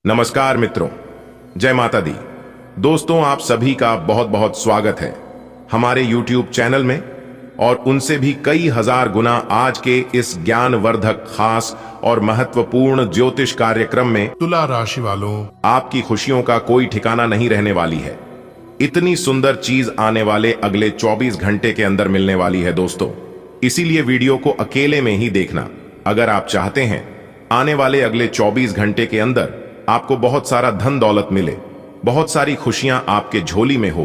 नमस्कार मित्रों, जय माता दी। दोस्तों, आप सभी का बहुत बहुत स्वागत है हमारे YouTube चैनल में और उनसे भी कई हजार गुना आज के इस ज्ञानवर्धक, खास और महत्वपूर्ण ज्योतिष कार्यक्रम में तुला राशि वालों, आपकी खुशियों का कोई ठिकाना नहीं रहने वाली है। इतनी सुंदर चीज आने वाले अगले 24 घंटे के अंदर मिलने वाली है दोस्तों, इसीलिए वीडियो को अकेले में ही देखना। अगर आप चाहते हैं आने वाले अगले 24 घंटे के अंदर आपको बहुत सारा धन दौलत मिले, बहुत सारी खुशियां आपके झोली में हो,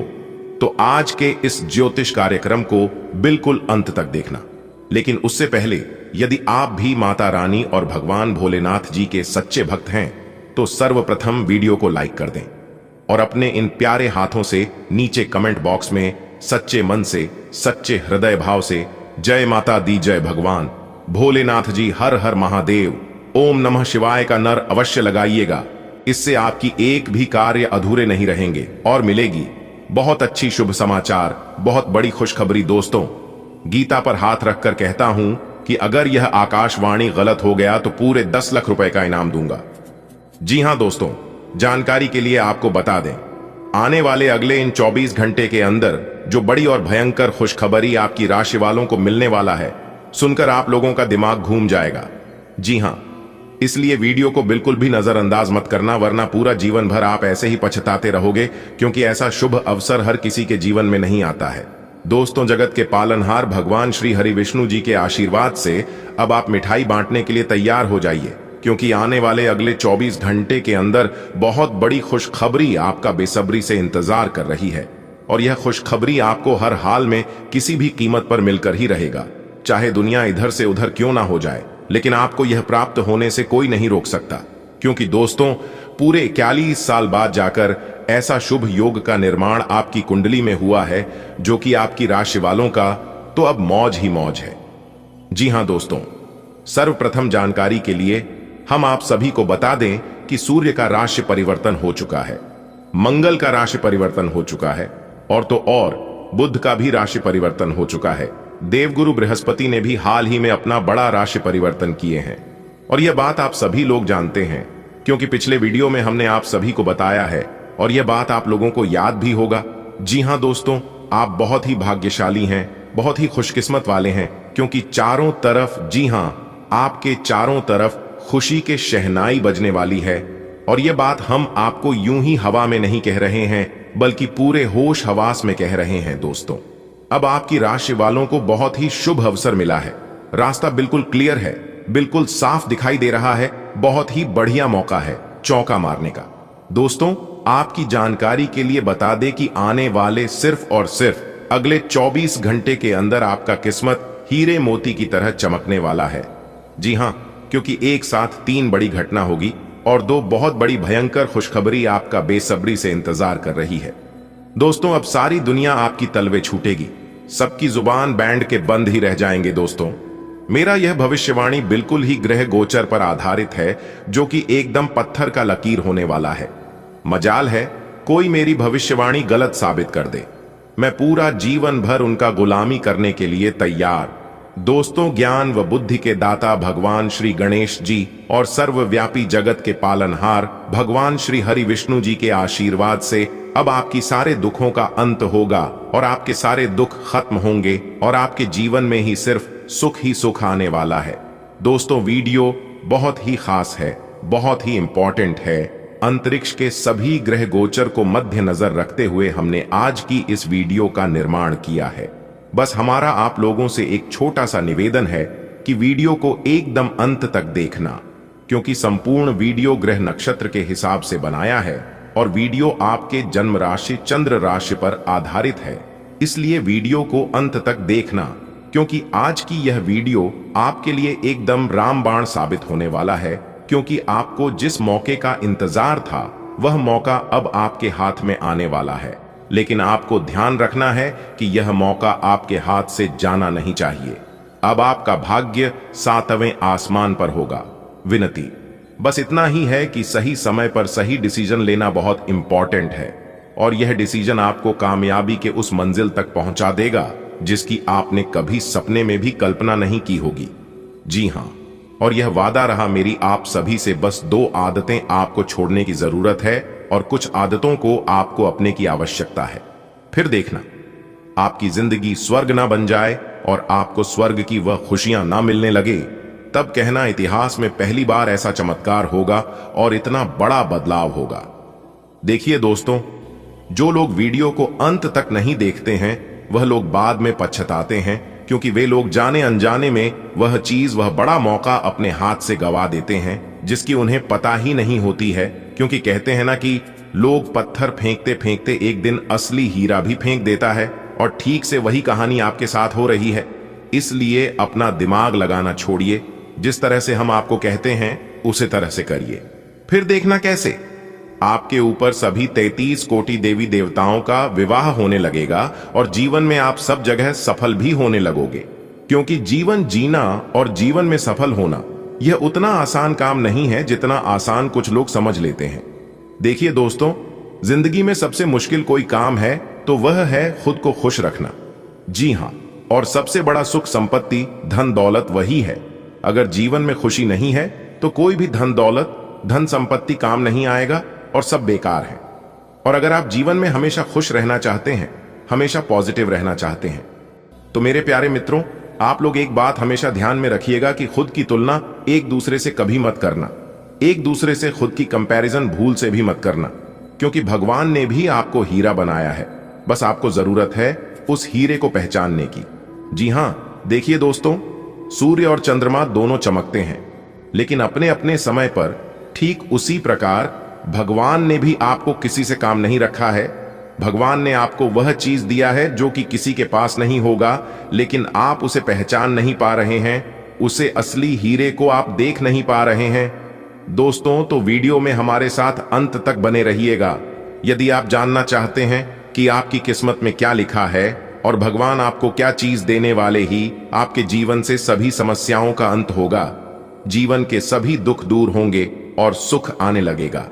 तो आज के इस ज्योतिष कार्यक्रम को बिल्कुल अंत तक देखना। लेकिन उससे पहले यदि आप भी माता रानी और भगवान भोलेनाथ जी के सच्चे भक्त हैं तो सर्वप्रथम वीडियो को लाइक कर दें और अपने इन प्यारे हाथों से नीचे कमेंट बॉक्स में सच्चे मन से, सच्चे हृदय भाव से जय माता दी, जय भगवान भोलेनाथ जी, हर हर महादेव, ओम नमः शिवाय का नर अवश्य लगाइएगा। इससे आपकी एक भी कार्य अधूरे नहीं रहेंगे और मिलेगी बहुत अच्छी शुभ समाचार, बहुत बड़ी खुशखबरी। दोस्तों, गीता पर हाथ रखकर कहता हूं कि अगर यह आकाशवाणी गलत हो गया तो पूरे 10 लाख रुपए का इनाम दूंगा। जी हां दोस्तों, जानकारी के लिए आपको बता दें, आने वाले अगले इन 24 घंटे के अंदर जो बड़ी और भयंकर खुशखबरी आपकी राशि वालों को मिलने वाला है, सुनकर आप लोगों का दिमाग घूम जाएगा। जी हां, इसलिए वीडियो को बिल्कुल भी नजरअंदाज मत करना, वरना पूरा जीवन भर आप ऐसे ही पछताते रहोगे, क्योंकि ऐसा शुभ अवसर हर किसी के जीवन में नहीं आता है। दोस्तों, जगत के पालनहार भगवान श्री हरि विष्णु जी के आशीर्वाद से अब आप मिठाई बांटने के लिए तैयार हो जाइए, क्योंकि आने वाले अगले 24 घंटे के अंदर बहुत बड़ी खुशखबरी आपका बेसब्री से इंतजार कर रही है। और यह खुशखबरी आपको हर हाल में किसी भी कीमत पर मिलकर ही रहेगा, चाहे दुनिया इधर से उधर क्यों ना हो जाए, लेकिन आपको यह प्राप्त होने से कोई नहीं रोक सकता। क्योंकि दोस्तों, पूरे 41 साल बाद जाकर ऐसा शुभ योग का निर्माण आपकी कुंडली में हुआ है जो कि आपकी राशि वालों का तो अब मौज ही मौज है। जी हां दोस्तों, सर्वप्रथम जानकारी के लिए हम आप सभी को बता दें कि सूर्य का राशि परिवर्तन हो चुका है, मंगल का राशि परिवर्तन हो चुका है और तो और बुध का भी राशि परिवर्तन हो चुका है। देवगुरु बृहस्पति ने भी हाल ही में अपना बड़ा राशि परिवर्तन किए हैं और यह बात आप सभी लोग जानते हैं, क्योंकि पिछले वीडियो में हमने आप सभी को बताया है और यह बात आप लोगों को याद भी होगा। जी हां दोस्तों, आप बहुत ही भाग्यशाली हैं, बहुत ही खुशकिस्मत वाले हैं, क्योंकि चारों तरफ, जी हां, आपके चारों तरफ खुशी के शहनाई बजने वाली है। और यह बात हम आपको यूं ही हवा में नहीं कह रहे हैं, बल्कि पूरे होश हवास में कह रहे हैं। दोस्तों, अब आपकी राशि वालों को बहुत ही शुभ अवसर मिला है, रास्ता बिल्कुल क्लियर है, बिल्कुल साफ दिखाई दे रहा है, बहुत ही बढ़िया मौका है चौका मारने का। दोस्तों, आपकी जानकारी के लिए बता दें कि आने वाले सिर्फ और सिर्फ अगले 24 घंटे के अंदर आपका किस्मत हीरे मोती की तरह चमकने वाला है। जी हां, क्योंकि एक साथ 3 बड़ी घटना होगी और 2 बहुत बड़ी भयंकर खुशखबरी आपका बेसब्री से इंतजार कर रही है। दोस्तों, अब सारी दुनिया आपकी तलवे छूटेगी, सबकी जुबान बैंड के बंद ही रह जाएंगे। दोस्तों, मेरा यह भविष्यवाणी बिल्कुल ही ग्रह गोचर पर आधारित है, जो कि एकदम पत्थर का लकीर होने वाला है। मजाल है कोई मेरी भविष्यवाणी गलत साबित कर दे, मैं पूरा जीवन भर उनका गुलामी करने के लिए तैयार। दोस्तों, ज्ञान व बुद्धि के दाता भगवान श्री गणेश जी और सर्वव्यापी जगत के पालनहार भगवान श्री हरि विष्णु जी के आशीर्वाद से अब आपकी सारे दुखों का अंत होगा और आपके सारे दुख खत्म होंगे और आपके जीवन में ही सिर्फ सुख ही सुख आने वाला है। दोस्तों, वीडियो बहुत ही खास है, बहुत ही इंपॉर्टेंट है। अंतरिक्ष के सभी ग्रह गोचर को मध्य नजर रखते हुए हमने आज की इस वीडियो का निर्माण किया है। बस हमारा आप लोगों से एक छोटा सा निवेदन है कि वीडियो को एकदम अंत तक देखना, क्योंकि संपूर्ण वीडियो ग्रह नक्षत्र के हिसाब से बनाया है और वीडियो आपके जन्म राशि चंद्र राशि पर आधारित है। इसलिए वीडियो को अंत तक देखना, क्योंकि आज की यह वीडियो आपके लिए एकदम रामबाण साबित होने वाला है। क्योंकि आपको जिस मौके का इंतजार था वह मौका अब आपके हाथ में आने वाला है, लेकिन आपको ध्यान रखना है कि यह मौका आपके हाथ से जाना नहीं चाहिए। अब आपका भाग्य 7वें आसमान पर होगा। विनती बस इतना ही है कि सही समय पर सही डिसीजन लेना बहुत इंपॉर्टेंट है और यह डिसीजन आपको कामयाबी के उस मंजिल तक पहुंचा देगा जिसकी आपने कभी सपने में भी कल्पना नहीं की होगी। जी हां, और यह वादा रहा मेरी आप सभी से, बस 2 आदतें आपको छोड़ने की जरूरत है और कुछ आदतों को आपको अपने की आवश्यकता है। फिर देखना आपकी जिंदगी स्वर्ग ना बन जाए और आपको स्वर्ग की वह खुशियां ना मिलने लगे। तब कहना इतिहास में पहली बार ऐसा चमत्कार होगा और इतना बड़ा बदलाव होगा। देखिए दोस्तों, जो लोग वीडियो को अंत तक नहीं देखते हैं वह लोग बाद में पछताते हैं, क्योंकि वे लोग जाने अनजाने में वह बड़ा मौका अपने हाथ से गवा देते हैं जिसकी उन्हें पता ही नहीं होती है। क्योंकि कहते हैं ना कि लोग पत्थर फेंकते फेंकते एक दिन असली हीरा भी फेंक देता है, और ठीक से वही कहानी आपके साथ हो रही है। इसलिए अपना दिमाग लगाना छोड़िए, जिस तरह से हम आपको कहते हैं उसी तरह से करिए। फिर देखना कैसे आपके ऊपर सभी 33 कोटि देवी देवताओं का विवाह होने लगेगा और जीवन में आप सब जगह सफल भी होने लगोगे। क्योंकि जीवन जीना और जीवन में सफल होना यह उतना आसान काम नहीं है जितना आसान कुछ लोग समझ लेते हैं। देखिए दोस्तों, जिंदगी में सबसे मुश्किल कोई काम है तो वह है खुद को खुश रखना। जी हां, और सबसे बड़ा सुख संपत्ति धन दौलत वही है। अगर जीवन में खुशी नहीं है तो कोई भी धन दौलत धन संपत्ति काम नहीं आएगा और सब बेकार है। और अगर आप जीवन में हमेशा खुश रहना चाहते हैं, हमेशा पॉजिटिव रहना चाहते हैं, तो मेरे प्यारे मित्रों, आप लोग एक बात हमेशा ध्यान में रखिएगा कि खुद की तुलना एक दूसरे से कभी मत करना। एक दूसरे से खुद की कंपैरिजन भूल से भी मत करना, क्योंकि भगवान ने भी आपको हीरा बनाया है। बस आपको जरूरत है उस हीरे को पहचानने की। जी हां, देखिए दोस्तों, सूर्य और चंद्रमा दोनों चमकते हैं, लेकिन अपने अपने समय पर। ठीक उसी प्रकार भगवान ने भी आपको किसी से काम नहीं रखा है। भगवान ने आपको वह चीज दिया है जो कि किसी के पास नहीं होगा, लेकिन आप उसे पहचान नहीं पा रहे हैं। उसे असली हीरे को आप देख नहीं पा रहे हैं। दोस्तों, तो वीडियो में हमारे साथ अंत तक बने रहिएगा यदि आप जानना चाहते हैं कि आपकी किस्मत में क्या लिखा है और भगवान आपको क्या चीज देने वाले ही आपके जीवन से सभी समस्याओं का अंत होगा, जीवन के सभी दुख दूर होंगे और सुख आने लगेगा।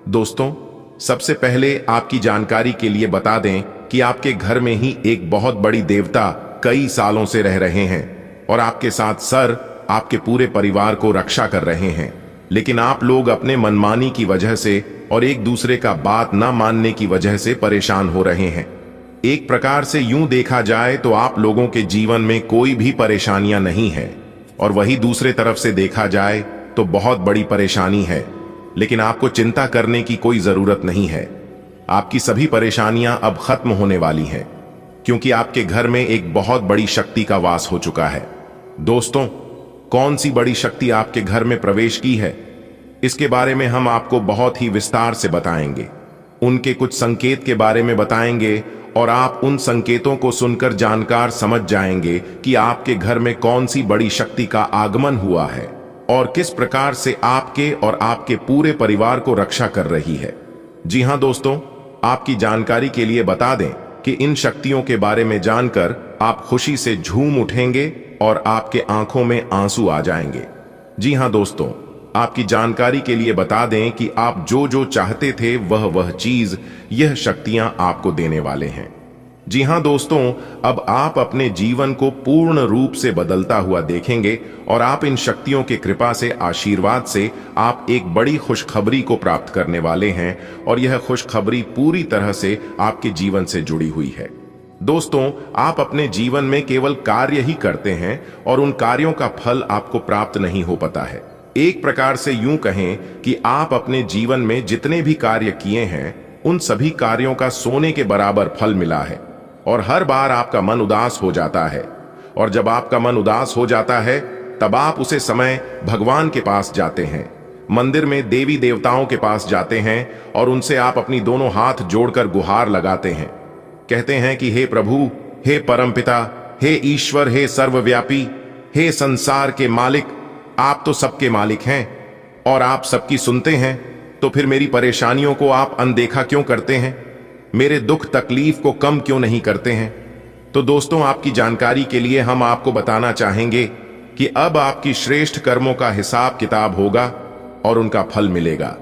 दोस्तों, सबसे पहले आपकी जानकारी के लिए बता दें कि आपके घर में ही एक बहुत बड़ी देवता कई सालों से रह रहे हैं और आपके साथ सर आपके पूरे परिवार को रक्षा कर रहे हैं। लेकिन आप लोग अपने मनमानी की वजह से और एक दूसरे का बात ना मानने की वजह से परेशान हो रहे हैं। एक प्रकार से यूं देखा जाए तो आप लोगों के जीवन में कोई भी परेशानियां नहीं है, और वही दूसरे तरफ से देखा जाए तो बहुत बड़ी परेशानी है। लेकिन आपको चिंता करने की कोई जरूरत नहीं है। आपकी सभी परेशानियां अब खत्म होने वाली हैं, क्योंकि आपके घर में एक बहुत बड़ी शक्ति का वास हो चुका है। दोस्तों, कौन सी बड़ी शक्ति आपके घर में प्रवेश की है, इसके बारे में हम आपको बहुत ही विस्तार से बताएंगे। उनके कुछ संकेत के बारे में बताएंगे और आप उन संकेतों को सुनकर जानकार समझ जाएंगे कि आपके घर में कौन सी बड़ी शक्ति का आगमन हुआ है और किस प्रकार से आपके और आपके पूरे परिवार को रक्षा कर रही है। जी हां दोस्तों, आपकी जानकारी के लिए बता दें कि इन शक्तियों के बारे में जानकर आप खुशी से झूम उठेंगे और आपके आंखों में आंसू आ जाएंगे। जी हां दोस्तों, आपकी जानकारी के लिए बता दें कि आप जो जो चाहते थे वह चीज यह शक्तियां आपको देने वाले हैं। जी हां दोस्तों, अब आप अपने जीवन को पूर्ण रूप से बदलता हुआ देखेंगे और आप इन शक्तियों के कृपा से, आशीर्वाद से आप एक बड़ी खुशखबरी को प्राप्त करने वाले हैं, और यह खुशखबरी पूरी तरह से आपके जीवन से जुड़ी हुई है। दोस्तों, आप अपने जीवन में केवल कार्य ही करते हैं और उन कार्यों का फल आपको प्राप्त नहीं हो पाता है। एक प्रकार से यूं कहें कि आप अपने जीवन में जितने भी कार्य किए हैं उन सभी कार्यों का सोने के बराबर फल मिला है, और हर बार आपका मन उदास हो जाता है। और जब आपका मन उदास हो जाता है तब आप उसे समय भगवान के पास जाते हैं, मंदिर में देवी देवताओं के पास जाते हैं और उनसे आप अपनी दोनों हाथ जोड़कर गुहार लगाते हैं। कहते हैं कि हे प्रभु, हे परमपिता, हे ईश्वर, हे सर्वव्यापी, हे संसार के मालिक, आप तो सबके मालिक हैं और आप सबकी सुनते हैं, तो फिर मेरी परेशानियों को आप अनदेखा क्यों करते हैं? मेरे दुख तकलीफ को कम क्यों नहीं करते हैं? तो दोस्तों, आपकी जानकारी के लिए हम आपको बताना चाहेंगे कि अब आपकी श्रेष्ठ कर्मों का हिसाब किताब होगा और उनका फल मिलेगा,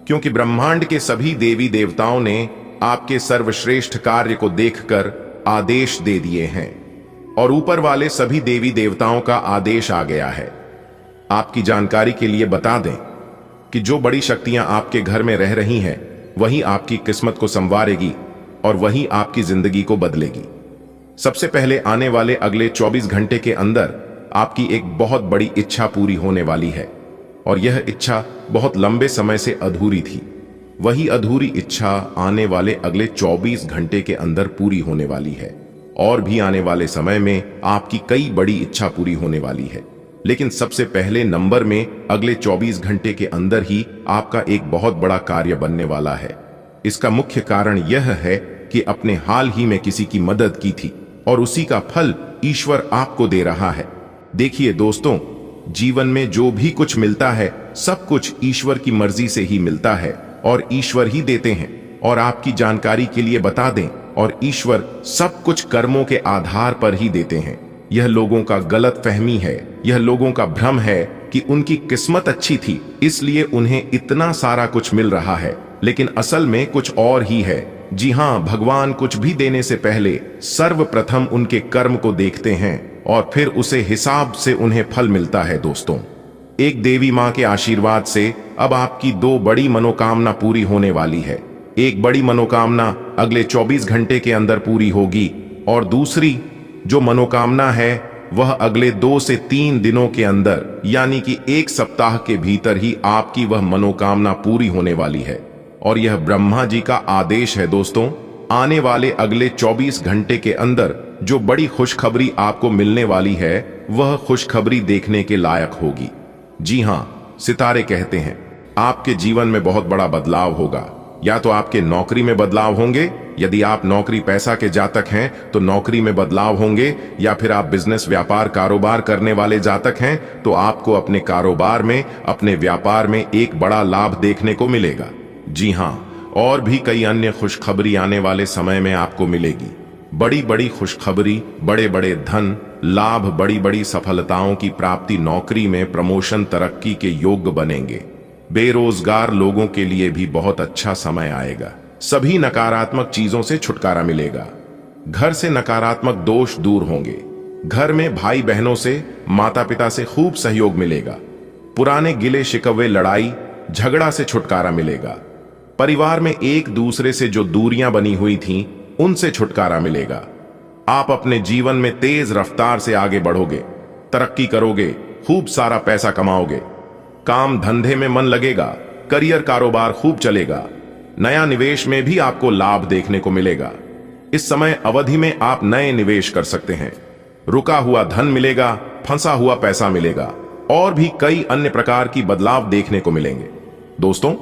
क्योंकि ब्रह्मांड के सभी देवी देवताओं ने आपके सर्वश्रेष्ठ कार्य को देखकर आदेश दे दिए हैं और ऊपर वाले सभी देवी देवताओं का आदेश आ गया है। आपकी जानकारी के लिए बता दें कि जो बड़ी शक्तियां आपके घर में रह रही हैं, वही आपकी किस्मत को संवारेगी और वही आपकी जिंदगी को बदलेगी। सबसे पहले आने वाले अगले 24 घंटे के अंदर आपकी एक बहुत बड़ी इच्छा पूरी होने वाली है और यह इच्छा बहुत लंबे समय से अधूरी थी। वही अधूरी इच्छा आने वाले अगले 24 घंटे के अंदर पूरी होने वाली है और भी आने वाले समय में आपकी कई बड़ी इच्छा पूरी होने वाली है। लेकिन सबसे पहले नंबर में अगले 24 घंटे के अंदर ही आपका एक बहुत बड़ा कार्य बनने वाला है। इसका मुख्य कारण यह है कि अपने हाल ही में किसी की मदद की थी और उसी का फल ईश्वर आपको दे रहा है। देखिए दोस्तों, जीवन में जो भी कुछ मिलता है सब कुछ ईश्वर की मर्जी से ही मिलता है और ईश्वर ही देते हैं। और आपकी जानकारी के लिए बता दें, और ईश्वर सब कुछ कर्मों के आधार पर ही देते हैं। यह लोगों का गलत फहमी है, यह लोगों का भ्रम है कि उनकी किस्मत अच्छी थी इसलिए उन्हें इतना सारा कुछ मिल रहा है, लेकिन असल में कुछ और ही है। जी हाँ, भगवान कुछ भी देने से पहले सर्वप्रथम उनके कर्म को देखते हैं और फिर उसे हिसाब से उन्हें फल मिलता है। दोस्तों, एक देवी माँ के आशीर्वाद से अब आपकी दो बड़ी मनोकामना पूरी होने वाली है। एक बड़ी मनोकामना अगले 24 घंटे के अंदर पूरी होगी और दूसरी जो मनोकामना है वह अगले 2 से 3 दिनों के अंदर, यानी कि एक सप्ताह के भीतर ही आपकी वह मनोकामना पूरी होने वाली है। और यह ब्रह्मा जी का आदेश है। दोस्तों, आने वाले अगले 24 घंटे के अंदर जो बड़ी खुशखबरी आपको मिलने वाली है वह खुशखबरी देखने के लायक होगी। जी हाँ, सितारे कहते हैं आपके जीवन में बहुत बड़ा बदलाव होगा। या तो आपके नौकरी में बदलाव होंगे, यदि आप नौकरी पैसा के जातक हैं तो नौकरी में बदलाव होंगे, या फिर आप बिजनेस व्यापार कारोबार करने वाले जातक हैं तो आपको अपने कारोबार में, अपने व्यापार में एक बड़ा लाभ देखने को मिलेगा। जी हाँ, और भी कई अन्य खुशखबरी आने वाले समय में आपको मिलेगी। बड़ी बड़ी खुशखबरी, बड़े बड़े धन लाभ, बड़ी बड़ी सफलताओं की प्राप्ति, नौकरी में प्रमोशन, तरक्की के योग्य बनेंगे। बेरोजगार लोगों के लिए भी बहुत अच्छा समय आएगा। सभी नकारात्मक चीजों से छुटकारा मिलेगा। घर से नकारात्मक दोष दूर होंगे। घर में भाई बहनों से, माता पिता से खूब सहयोग मिलेगा। पुराने गिले शिकवे, लड़ाई झगड़ा से छुटकारा मिलेगा। परिवार में एक दूसरे से जो दूरियां बनी हुई थीं, उनसे छुटकारा मिलेगा। आप अपने जीवन में तेज रफ्तार से आगे बढ़ोगे, तरक्की करोगे, खूब सारा पैसा कमाओगे, काम धंधे में मन लगेगा, करियर कारोबार खूब चलेगा। नया निवेश में भी आपको लाभ देखने को मिलेगा। इस समय अवधि में आप नए निवेश कर सकते हैं। रुका हुआ धन मिलेगा, फंसा हुआ पैसा मिलेगा और भी कई अन्य प्रकार की बदलाव देखने को मिलेंगे। दोस्तों,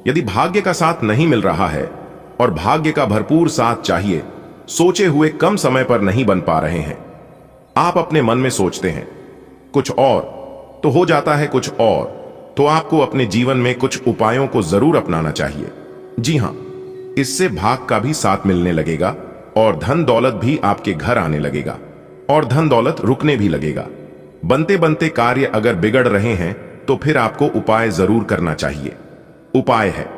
यदि भाग्य का साथ नहीं मिल रहा है और भाग्य का भरपूर साथ चाहिए, सोचे हुए कम समय पर नहीं बन पा रहे हैं, आप अपने मन में सोचते हैं कुछ और तो हो जाता है कुछ और, तो आपको अपने जीवन में कुछ उपायों को जरूर अपनाना चाहिए। जी हां, इससे भाग का भी साथ मिलने लगेगा और धन दौलत भी आपके घर आने लगेगा और धन दौलत रुकने भी लगेगा। बनते बनते कार्य अगर बिगड़ रहे हैं तो फिर आपको उपाय जरूर करना चाहिए। उपाय है,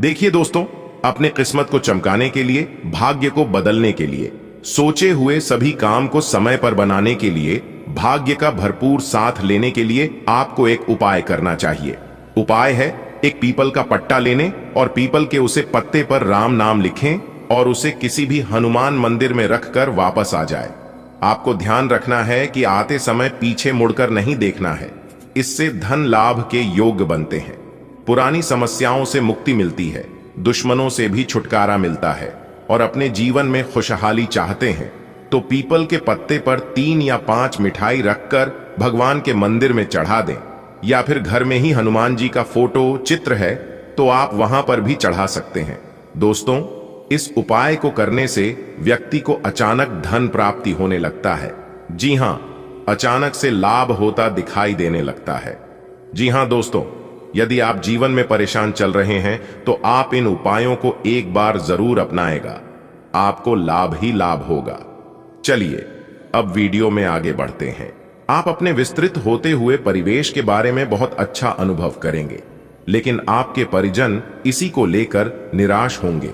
देखिए दोस्तों, अपने किस्मत को चमकाने के लिए, भाग्य को बदलने के लिए, सोचे हुए सभी काम को समय पर बनाने के लिए, भाग्य का भरपूर साथ लेने के लिए आपको एक उपाय करना चाहिए। उपाय है एक पीपल का पट्टा लेने और पीपल के उसे पत्ते पर राम नाम लिखें और उसे किसी भी हनुमान मंदिर में रखकर वापस आ जाए। आपको ध्यान रखना है कि आते समय पीछे मुड़कर नहीं देखना है। इससे धन लाभ के योग्य बनते हैं, पुरानी समस्याओं से मुक्ति मिलती है, दुश्मनों से भी छुटकारा मिलता है और अपने जीवन में खुशहाली चाहते हैं तो पीपल के पत्ते पर 3 या 5 मिठाई रखकर भगवान के मंदिर में चढ़ा दें, या फिर घर में ही हनुमान जी का फोटो, चित्र है तो आप वहां पर भी चढ़ा सकते हैं। दोस्तों, इस उपाय को करने से व्यक्ति को अचानक धन प्राप्ति होने लगता है। जी हां, अचानक से लाभ होता दिखाई देने लगता है। जी हां दोस्तों, यदि आप जीवन में परेशान चल रहे हैं तो आप इन उपायों को एक बार जरूर अपनाएगा, आपको लाभ ही लाभ होगा। चलिए अब वीडियो में आगे बढ़ते हैं। आप अपने विस्तृत होते हुए परिवेश के बारे में बहुत अच्छा अनुभव करेंगे, लेकिन आपके परिजन इसी को लेकर निराश होंगे।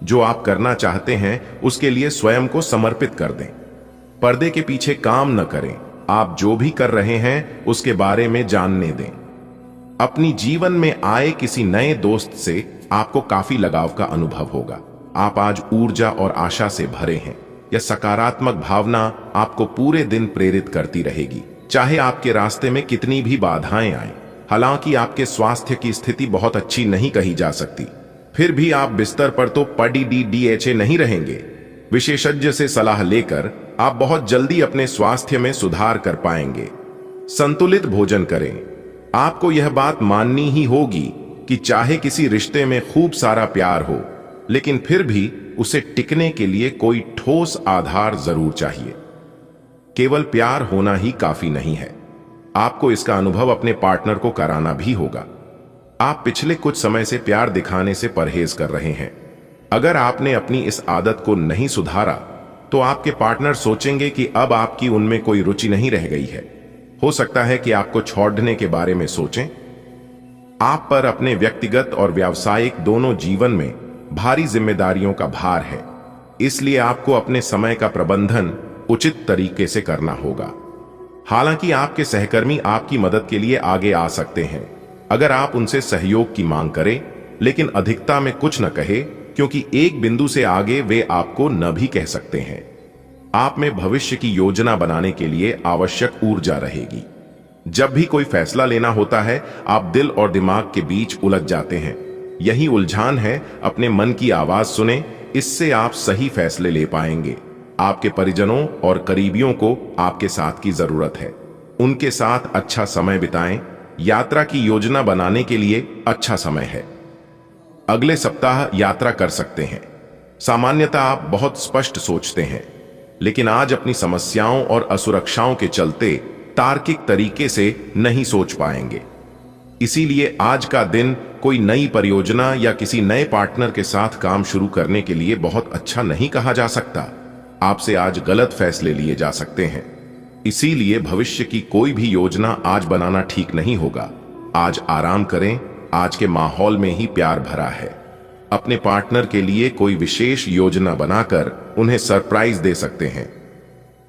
जो आप करना चाहते हैं उसके लिए स्वयं को समर्पित कर दें। पर्दे के पीछे काम न करें, आप जो भी कर रहे हैं उसके बारे में जानने दें। अपनी जीवन में आए किसी नए दोस्त से आपको काफी लगाव का अनुभव होगा। आप आज ऊर्जा और आशा से भरे हैं। यह सकारात्मक भावना आपको पूरे दिन प्रेरित करती रहेगी, चाहे आपके रास्ते में कितनी भी बाधाएं आएं। हालांकि आपके स्वास्थ्य की स्थिति बहुत अच्छी नहीं कही जा सकती, फिर भी आप बिस्तर पर तो पड़े नहीं रहेंगे। विशेषज्ञ से सलाह लेकर आप बहुत जल्दी अपने स्वास्थ्य में सुधार कर पाएंगे। संतुलित भोजन करें। आपको यह बात माननी ही होगी कि चाहे किसी रिश्ते में खूब सारा प्यार हो, लेकिन फिर भी उसे टिकने के लिए कोई ठोस आधार जरूर चाहिए। केवल प्यार होना ही काफी नहीं है, आपको इसका अनुभव अपने पार्टनर को कराना भी होगा। आप पिछले कुछ समय से प्यार दिखाने से परहेज कर रहे हैं। अगर आपने अपनी इस आदत को नहीं सुधारा तो आपके पार्टनर सोचेंगे कि अब आपकी उनमें कोई रुचि नहीं रह गई है। हो सकता है कि आपको छोड़ने के बारे में सोचें। आप पर अपने व्यक्तिगत और व्यावसायिक दोनों जीवन में भारी जिम्मेदारियों का भार है, इसलिए आपको अपने समय का प्रबंधन उचित तरीके से करना होगा। हालांकि आपके सहकर्मी आपकी मदद के लिए आगे आ सकते हैं अगर आप उनसे सहयोग की मांग करें, लेकिन अधिकता में कुछ न कहे, क्योंकि एक बिंदु से आगे वे आपको न भी कह सकते हैं। आप में भविष्य की योजना बनाने के लिए आवश्यक ऊर्जा रहेगी। जब भी कोई फैसला लेना होता है, आप दिल और दिमाग के बीच उलझ जाते हैं। यही उलझान है। अपने मन की आवाज सुने, इससे आप सही फैसले ले पाएंगे। आपके परिजनों और करीबियों को आपके साथ की जरूरत है। उनके साथ अच्छा समय बिताएं। यात्रा की योजना बनाने के लिए अच्छा समय है। अगले सप्ताह यात्रा कर सकते हैं। सामान्यतः आप बहुत स्पष्ट सोचते हैं, लेकिन आज अपनी समस्याओं और असुरक्षाओं के चलते तार्किक तरीके से नहीं सोच पाएंगे। इसीलिए आज का दिन कोई नई परियोजना या किसी नए पार्टनर के साथ काम शुरू करने के लिए बहुत अच्छा नहीं कहा जा सकता। आपसे आज गलत फैसले लिए जा सकते हैं, इसीलिए भविष्य की कोई भी योजना आज बनाना ठीक नहीं होगा। आज आराम करें। आज के माहौल में ही प्यार भरा है। अपने पार्टनर के लिए कोई विशेष योजना बनाकर उन्हें सरप्राइज दे सकते हैं।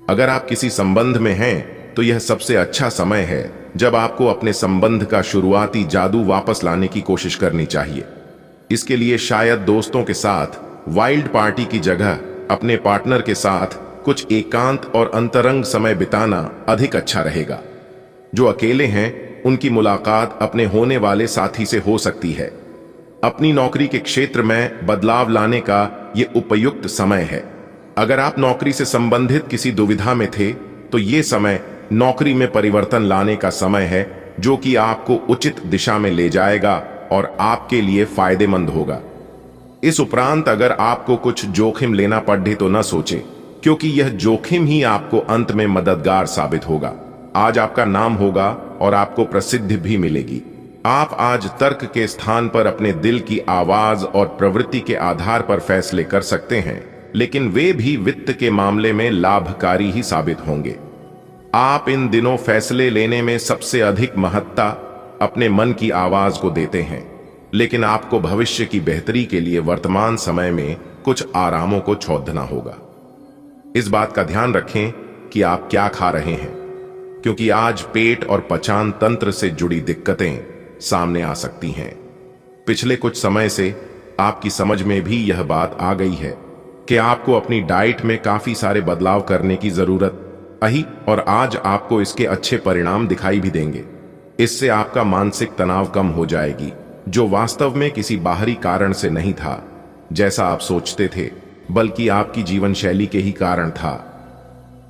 अगर आप किसी संबंध में हैं तो यह सबसे अच्छा समय है जब आपको अपने संबंध का शुरुआती जादू वापस लाने की कोशिश करनी चाहिए। इसके लिए शायद दोस्तों के साथ वाइल्ड पार्टी की जगह अपने पार्टनर के साथ कुछ एकांत और अंतरंग समय बिताना अधिक अच्छा रहेगा। जो अकेले हैं उनकी मुलाकात अपने होने वाले साथी से हो सकती है। अपनी नौकरी के क्षेत्र में बदलाव लाने का यह उपयुक्त समय है। अगर आप नौकरी से संबंधित किसी दुविधा में थे तो यह समय नौकरी में परिवर्तन लाने का समय है, जो कि आपको उचित दिशा में ले जाएगा और आपके लिए फायदेमंद होगा। इस उपरांत अगर आपको कुछ जोखिम लेना पड़े तो न सोचे, क्योंकि यह जोखिम ही आपको अंत में मददगार साबित होगा। आज आपका नाम होगा और आपको प्रसिद्धि भी मिलेगी। आप आज तर्क के स्थान पर अपने दिल की आवाज और प्रवृत्ति के आधार पर फैसले कर सकते हैं, लेकिन वे भी वित्त के मामले में लाभकारी ही साबित होंगे। आप इन दिनों फैसले लेने में सबसे अधिक महत्ता अपने मन की आवाज को देते हैं, लेकिन आपको भविष्य की बेहतरी के लिए वर्तमान समय में कुछ आरामों को छोड़ना होगा। इस बात का ध्यान रखें कि आप क्या खा रहे हैं, क्योंकि आज पेट और पचान तंत्र से जुड़ी दिक्कतें सामने आ सकती हैं। पिछले कुछ समय से आपकी समझ में भी यह बात आ गई है कि आपको अपनी डाइट में काफी सारे बदलाव करने की जरूरत है और आज आपको इसके अच्छे परिणाम दिखाई भी देंगे। इससे आपका मानसिक तनाव कम हो जाएगी, जो वास्तव में किसी बाहरी कारण से नहीं था जैसा आप सोचते थे, बल्कि आपकी जीवन शैली के ही कारण था।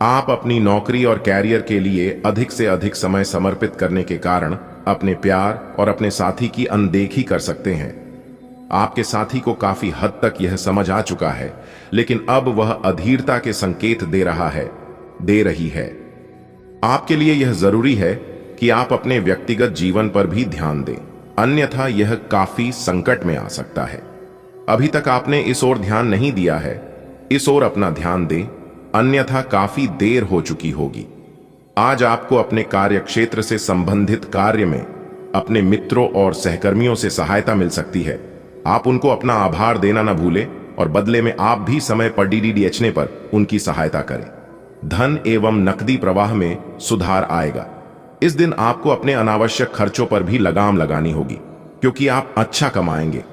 आप अपनी नौकरी और कैरियर के लिए अधिक से अधिक समय समर्पित करने के कारण अपने प्यार और अपने साथी की अनदेखी कर सकते हैं। आपके साथी को काफी हद तक यह समझ आ चुका है, लेकिन अब वह अधीरता के संकेत दे रही है। आपके लिए यह जरूरी है कि आप अपने व्यक्तिगत जीवन पर भी ध्यान दें, अन्यथा यह काफी संकट में आ सकता है। अभी तक आपने इस ओर ध्यान नहीं दिया है, इस ओर अपना ध्यान दें, अन्यथा काफी देर हो चुकी होगी। आज आपको अपने कार्य क्षेत्र से संबंधित कार्य में अपने मित्रों और सहकर्मियों से सहायता मिल सकती है। आप उनको अपना आभार देना न भूलें और बदले में आप भी समय पर डीडीडीएचने पर उनकी सहायता करें। धन एवं नकदी प्रवाह में सुधार आएगा। इस दिन आपको अपने अनावश्यक खर्चों पर भी लगाम लगानी होगी, क्योंकि आप अच्छा कमाएंगे,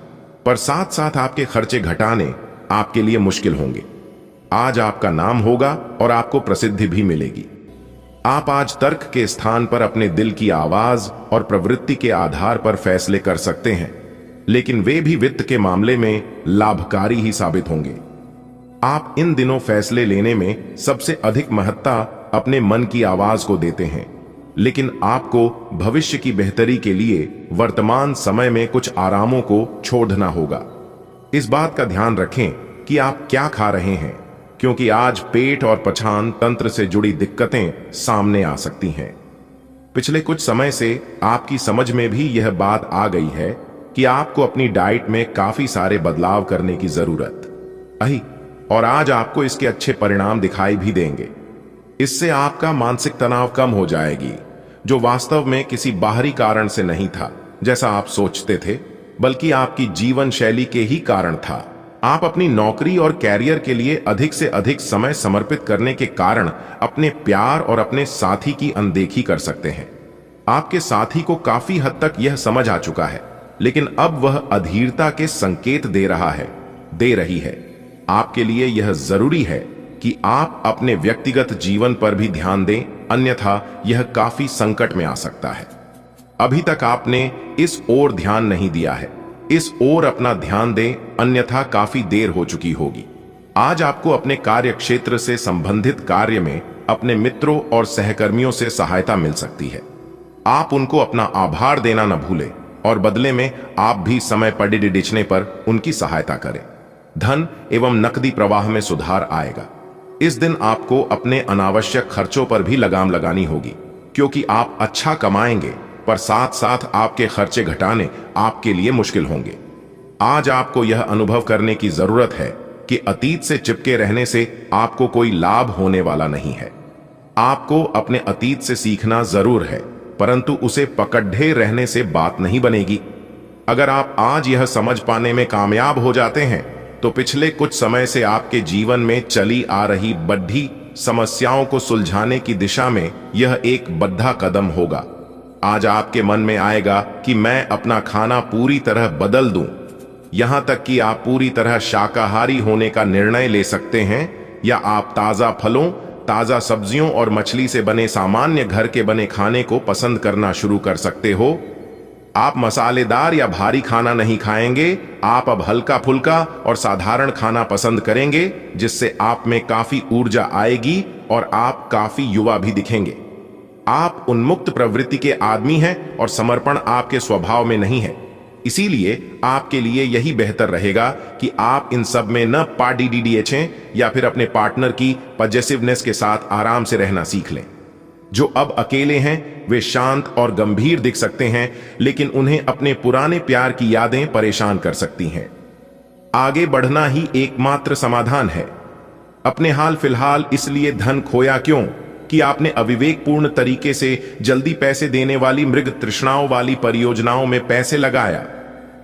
पर साथ साथ आपके खर्चे घटाने आपके लिए मुश्किल होंगे। आज आपका नाम होगा और आपको प्रसिद्धि भी मिलेगी। आप आज तर्क के स्थान पर अपने दिल की आवाज और प्रवृत्ति के आधार पर फैसले कर सकते हैं, लेकिन वे भी वित्त के मामले में लाभकारी ही साबित होंगे। आप इन दिनों फैसले लेने में सबसे अधिक महत्ता अपने मन की आवाज को देते हैं, लेकिन आपको भविष्य की बेहतरी के लिए वर्तमान समय में कुछ आरामों को छोड़ना होगा। इस बात का ध्यान रखें कि आप क्या खा रहे हैं, क्योंकि आज पेट और पछान तंत्र से जुड़ी दिक्कतें सामने आ सकती हैं। पिछले कुछ समय से आपकी समझ में भी यह बात आ गई है कि आपको अपनी डाइट में काफी सारे बदलाव करने की जरूरत है, और आज आपको इसके अच्छे परिणाम दिखाई भी देंगे। इससे आपका मानसिक तनाव कम हो जाएगी, जो वास्तव में किसी बाहरी कारण से नहीं था जैसा आप सोचते थे, बल्कि आपकी जीवन शैली के ही कारण था। आप अपनी नौकरी और कैरियर के लिए अधिक से अधिक समय समर्पित करने के कारण अपने प्यार और अपने साथी की अनदेखी कर सकते हैं। आपके साथी को काफी हद तक यह समझ आ चुका है, लेकिन अब वह अधीरता के संकेत दे रही है। आपके लिए यह जरूरी है कि आप अपने व्यक्तिगत जीवन पर भी ध्यान दें, अन्यथा यह काफी संकट में आ सकता है। अभी तक आपने इस ओर ध्यान नहीं दिया है, इस ओर अपना ध्यान दें, अन्यथा काफी देर हो चुकी होगी। आज आपको अपने कार्य क्षेत्र से संबंधित कार्य में अपने मित्रों और सहकर्मियों से सहायता मिल सकती है। आप उनको अपना आभार देना न भूलें और बदले में आप भी समय पड़ने पर उनकी सहायता करें। धन एवं नकदी प्रवाह में सुधार आएगा। इस दिन आपको अपने अनावश्यक खर्चों पर भी लगाम लगानी होगी, क्योंकि आप अच्छा कमाएंगे, पर साथ साथ आपके खर्चे घटाने आपके लिए मुश्किल होंगे। आज आपको यह अनुभव करने की जरूरत है कि अतीत से चिपके रहने से आपको कोई लाभ होने वाला नहीं है। आपको अपने अतीत से सीखना जरूर है, परंतु उसे पकड़े रहने से बात नहीं बनेगी। अगर आप आज यह समझ पाने में कामयाब हो जाते हैं, तो पिछले कुछ समय से आपके जीवन में चली आ रही बड़ी समस्याओं को सुलझाने की दिशा में यह एक बड़ा कदम होगा। आज आपके मन में आएगा कि मैं अपना खाना पूरी तरह बदल दूं, यहां तक कि आप पूरी तरह शाकाहारी होने का निर्णय ले सकते हैं, या आप ताजा फलों, ताजा सब्जियों और मछली से बने सामान्य घर के बने खाने को पसंद करना शुरू कर सकते हो। आप मसालेदार या भारी खाना नहीं खाएंगे, आप अब हल्का फुल्का और साधारण खाना पसंद करेंगे, जिससे आप में काफी ऊर्जा आएगी और आप काफी युवा भी दिखेंगे। आप उन्मुक्त प्रवृत्ति के आदमी हैं और समर्पण आपके स्वभाव में नहीं है। इसीलिए आपके लिए यही बेहतर रहेगा कि आप इन सब में न पार्टी या फिर अपने पार्टनर की पॉजिटिवनेस के साथ आराम से रहना सीख लें। जो अब अकेले हैं वे शांत और गंभीर दिख सकते हैं, लेकिन उन्हें अपने पुराने प्यार की यादें परेशान कर सकती हैं। आगे बढ़ना ही एकमात्र समाधान है। अपने हाल फिलहाल इसलिए धन खोया क्यों कि आपने अविवेकपूर्ण तरीके से जल्दी पैसे देने वाली मृग तृष्णाओं वाली परियोजनाओं में पैसे लगाया।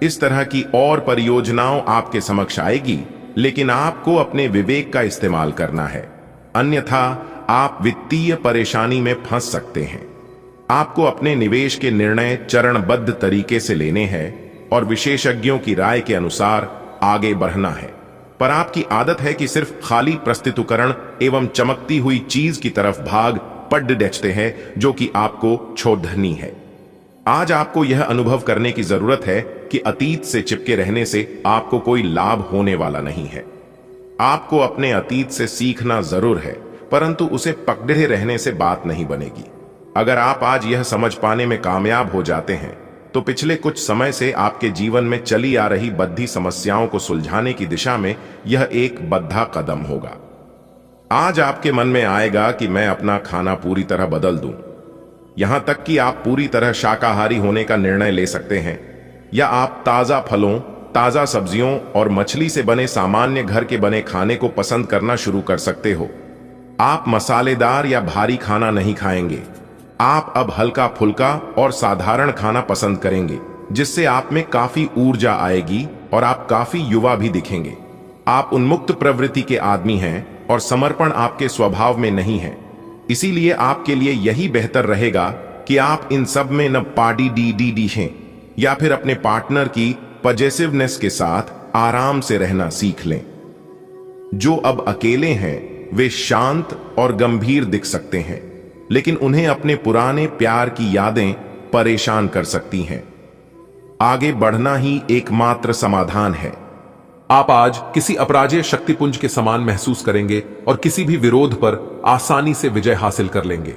इस तरह की और परियोजनाओं आपके समक्ष आएगी, लेकिन आपको अपने विवेक का इस्तेमाल करना है, अन्यथा आप वित्तीय परेशानी में फंस सकते हैं। आपको अपने निवेश के निर्णय चरणबद्ध तरीके से लेने हैं और विशेषज्ञों की राय के अनुसार आगे बढ़ना है, पर आपकी आदत है कि सिर्फ खाली प्रस्तुतिकरण एवं चमकती हुई चीज की तरफ भाग पड़ते हैं, जो कि आपको छोड़नी है। आज आपको यह अनुभव करने की जरूरत है कि अतीत से चिपके रहने से आपको कोई लाभ होने वाला नहीं है। आपको अपने अतीत से सीखना जरूर है, परंतु उसे पकड़े रहने से बात नहीं बनेगी। अगर आप आज यह समझ पाने में कामयाब हो जाते हैं, तो पिछले कुछ समय से आपके जीवन में चली आ रही बद्धी समस्याओं को सुलझाने की दिशा में यह एक बड़ा कदम होगा। आज आपके मन में आएगा कि मैं अपना खाना पूरी तरह बदल दूं, यहां तक कि आप पूरी तरह शाकाहारी होने का निर्णय ले सकते हैं, या आप ताजा फलों, ताजा सब्जियों और मछली से बने सामान्य घर के बने खाने को पसंद करना शुरू कर सकते हो। आप मसालेदार या भारी खाना नहीं खाएंगे, आप अब हल्का फुल्का और साधारण खाना पसंद करेंगे, जिससे आप में काफी ऊर्जा आएगी और आप काफी युवा भी दिखेंगे। आप उन्मुक्त प्रवृत्ति के आदमी हैं और समर्पण आपके स्वभाव में नहीं है। इसीलिए आपके लिए यही बेहतर रहेगा कि आप इन सब में न पाडी डी डी डी हैं या फिर अपने पार्टनर की पॉजिटिवनेस के साथ आराम से रहना सीख लें। जो अब अकेले हैं वे शांत और गंभीर दिख सकते हैं, लेकिन उन्हें अपने पुराने प्यार की यादें परेशान कर सकती हैं। आगे बढ़ना ही एकमात्र समाधान है। आप आज किसी अपराजेय शक्तिपुंज के समान महसूस करेंगे और किसी भी विरोध पर आसानी से विजय हासिल कर लेंगे।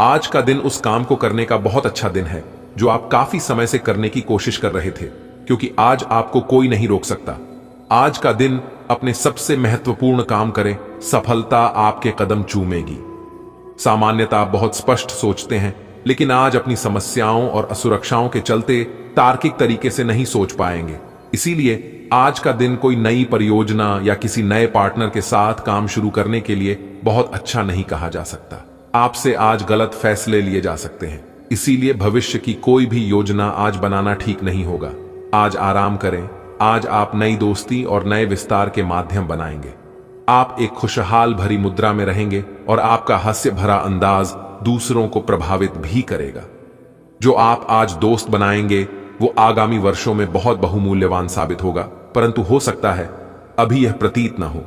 आज का दिन उस काम को करने का बहुत अच्छा दिन है जो आप काफी समय से करने की कोशिश कर रहे थे, क्योंकि आज आपको कोई नहीं रोक सकता। आज का दिन अपने सबसे महत्वपूर्ण काम करें, सफलता आपके कदम चूमेगी। सामान्यतः आप बहुत स्पष्ट सोचते हैं, लेकिन आज अपनी समस्याओं और असुरक्षाओं के चलते तार्किक तरीके से नहीं सोच पाएंगे। इसीलिए आज का दिन कोई नई परियोजना या किसी नए पार्टनर के साथ काम शुरू करने के लिए बहुत अच्छा नहीं कहा जा सकता। आपसे आज गलत फैसले लिए जा सकते हैं, इसीलिए भविष्य की कोई भी योजना आज बनाना ठीक नहीं होगा। आज आराम करें। आज आप नई दोस्ती और नए विस्तार के माध्यम बनाएंगे। आप एक खुशहाल भरी मुद्रा में रहेंगे और आपका हास्य भरा अंदाज दूसरों को प्रभावित भी करेगा। जो आप आज दोस्त बनाएंगे वो आगामी वर्षों में बहुत बहुमूल्यवान साबित होगा, परंतु हो सकता है अभी यह प्रतीत न हो।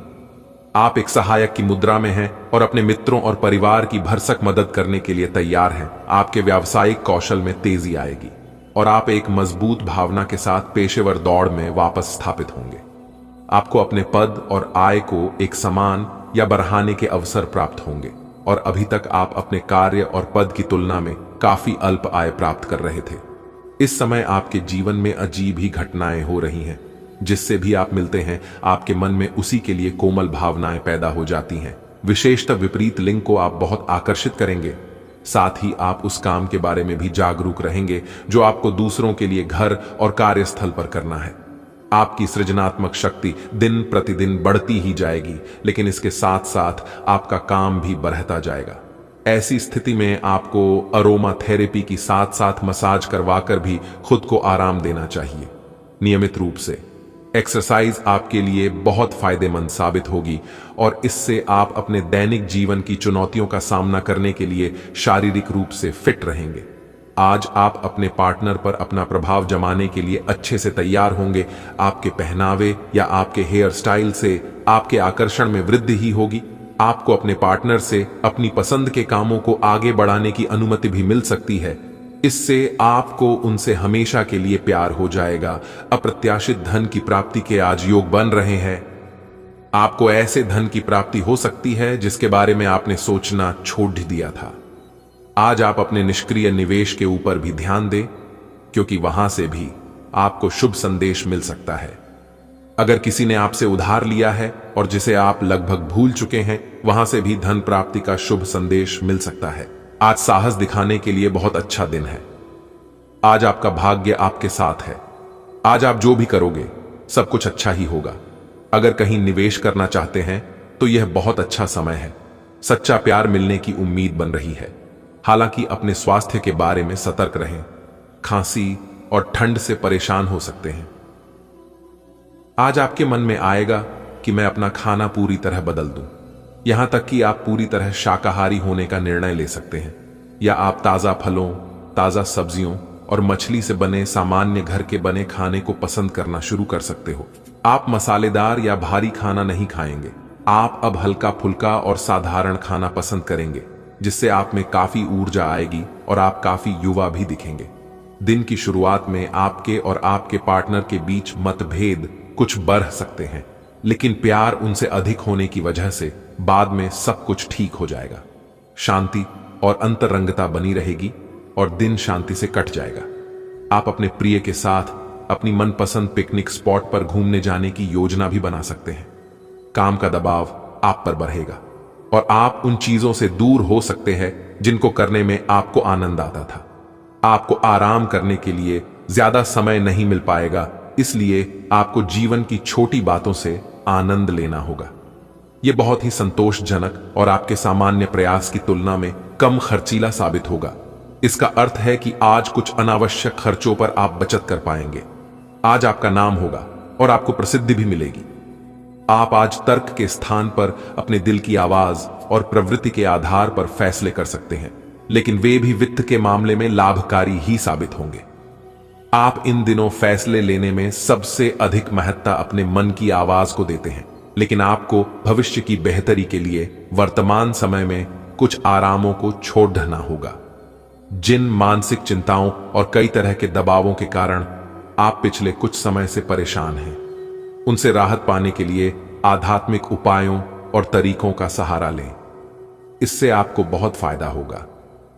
आप एक सहायक की मुद्रा में हैं और अपने मित्रों और परिवार की भरसक मदद करने के लिए तैयार हैं। आपके व्यावसायिक कौशल में तेजी आएगी और आप एक मजबूत भावना के साथ पेशेवर दौड़ में वापस स्थापित होंगे। आपको अपने पद और आय को एक समान या बढ़ाने के अवसर प्राप्त होंगे और अभी तक आप अपने कार्य और पद की तुलना में काफी अल्प आय प्राप्त कर रहे थे। इस समय आपके जीवन में अजीब ही घटनाएं हो रही हैं। जिससे भी आप मिलते हैं आपके मन में उसी के लिए कोमल भावनाएं पैदा हो जाती हैं। विशेषतः विपरीत लिंग को आप बहुत आकर्षित करेंगे। साथ ही आप उस काम के बारे में भी जागरूक रहेंगे जो आपको दूसरों के लिए घर और कार्यस्थल पर करना है। आपकी सृजनात्मक शक्ति दिन प्रतिदिन बढ़ती ही जाएगी, लेकिन इसके साथ साथ आपका काम भी बढ़ता जाएगा। ऐसी स्थिति में आपको अरोमा थेरेपी की साथ साथ मसाज करवाकर भी खुद को आराम देना चाहिए। नियमित रूप से एक्सरसाइज आपके लिए बहुत फायदेमंद साबित होगी और इससे आप अपने दैनिक जीवन की चुनौतियों का सामना करने के लिए शारीरिक रूप से फिट रहेंगे। आज आप अपने पार्टनर पर अपना प्रभाव जमाने के लिए अच्छे से तैयार होंगे। आपके पहनावे या आपके हेयर स्टाइल से आपके आकर्षण में वृद्धि ही होगी। आपको अपने पार्टनर से अपनी पसंद के कामों को आगे बढ़ाने की अनुमति भी मिल सकती है। इससे आपको उनसे हमेशा के लिए प्यार हो जाएगा। अप्रत्याशित धन की प्राप्ति के आज योग बन रहे हैं। आपको ऐसे धन की प्राप्ति हो सकती है जिसके बारे में आपने सोचना छोड़ दिया था। आज आप अपने निष्क्रिय निवेश के ऊपर भी ध्यान दें, क्योंकि वहां से भी आपको शुभ संदेश मिल सकता है। अगर किसी ने आपसे उधार लिया है और जिसे आप लगभग भूल चुके हैं, वहां से भी धन प्राप्ति का शुभ संदेश मिल सकता है। आज साहस दिखाने के लिए बहुत अच्छा दिन है। आज आपका भाग्य आपके साथ है। आज आप जो भी करोगे सब कुछ अच्छा ही होगा। अगर कहीं निवेश करना चाहते हैं तो यह बहुत अच्छा समय है। सच्चा प्यार मिलने की उम्मीद बन रही है। हालांकि अपने स्वास्थ्य के बारे में सतर्क रहें। खांसी और ठंड से परेशान हो सकते हैं। आज आपके मन में आएगा कि मैं अपना खाना पूरी तरह बदल दूं। यहां तक कि आप पूरी तरह शाकाहारी होने का निर्णय ले सकते हैं, या आप ताजा फलों, ताजा सब्जियों और मछली से बने सामान्य घर के बने खाने को पसंद करना शुरू कर सकते हो। आप मसालेदार या भारी खाना नहीं खाएंगे। आप अब हल्का फुल्का और साधारण खाना पसंद करेंगे, जिससे आप में काफी ऊर्जा आएगी और आप काफी युवा भी दिखेंगे। दिन की शुरुआत में आपके और आपके पार्टनर के बीच मतभेद कुछ बढ़ सकते हैं, लेकिन प्यार उनसे अधिक होने की वजह से बाद में सब कुछ ठीक हो जाएगा। शांति और अंतरंगता बनी रहेगी और दिन शांति से कट जाएगा। आप अपने प्रिय के साथ अपनी मनपसंद पिकनिक स्पॉट पर घूमने जाने की योजना भी बना सकते हैं। काम का दबाव आप पर बढ़ेगा और आप उन चीजों से दूर हो सकते हैं जिनको करने में आपको आनंद आता था। आपको आराम करने के लिए ज्यादा समय नहीं मिल पाएगा, इसलिए आपको जीवन की छोटी बातों से आनंद लेना होगा। यह बहुत ही संतोषजनक और आपके सामान्य प्रयास की तुलना में कम खर्चीला साबित होगा। इसका अर्थ है कि आज कुछ अनावश्यक खर्चों पर आप बचत कर पाएंगे। आज आपका नाम होगा और आपको प्रसिद्धि भी मिलेगी। आप आज तर्क के स्थान पर अपने दिल की आवाज और प्रवृत्ति के आधार पर फैसले कर सकते हैं, लेकिन वे भी वित्त के मामले में लाभकारी ही साबित होंगे। आप इन दिनों फैसले लेने में सबसे अधिक महत्ता अपने मन की आवाज को देते हैं, लेकिन आपको भविष्य की बेहतरी के लिए वर्तमान समय में कुछ आरामों को छोड़ना होगा। जिन मानसिक चिंताओं और कई तरह के दबावों के कारण आप पिछले कुछ समय से परेशान हैं, उनसे राहत पाने के लिए आध्यात्मिक उपायों और तरीकों का सहारा लें। इससे आपको बहुत फायदा होगा।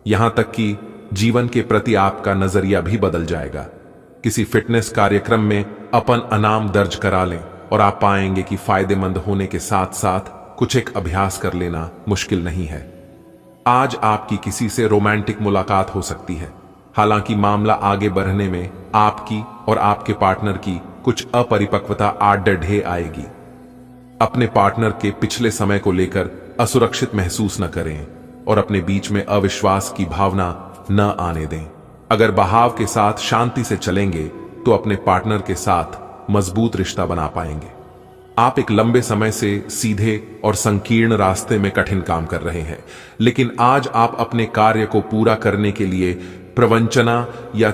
यहां तक कि जीवन के प्रति आपका नजरिया भी बदल जाएगा। किसी फिटनेस कार्यक्रम में अपन इनाम दर्ज करा लें और आप पाएंगे कि फायदेमंद होने के साथ साथ कुछ एक अभ्यास कर लेना मुश्किल नहीं है। आज आपकी किसी से रोमांटिक मुलाकात हो सकती है। हालांकि मामला आगे बढ़ने में आपकी और आपके पार्टनर की कुछ अपरिपक्वता आड़ ढे आएगी। अपने पार्टनर के पिछले समय को लेकर असुरक्षित महसूस न करें और अपने बीच में अविश्वास की भावना न आने दें। अगर बहाव के साथ शांति से चलेंगे तो अपने पार्टनर के साथ मजबूत रिश्ता बना पाएंगे। आप एक लंबे समय से सीधे और संकीर्ण रास्ते में कठिन काम कर रहे हैं, लेकिन आज आप अपने कार्य को पूरा करने के लिए प्रवंचना या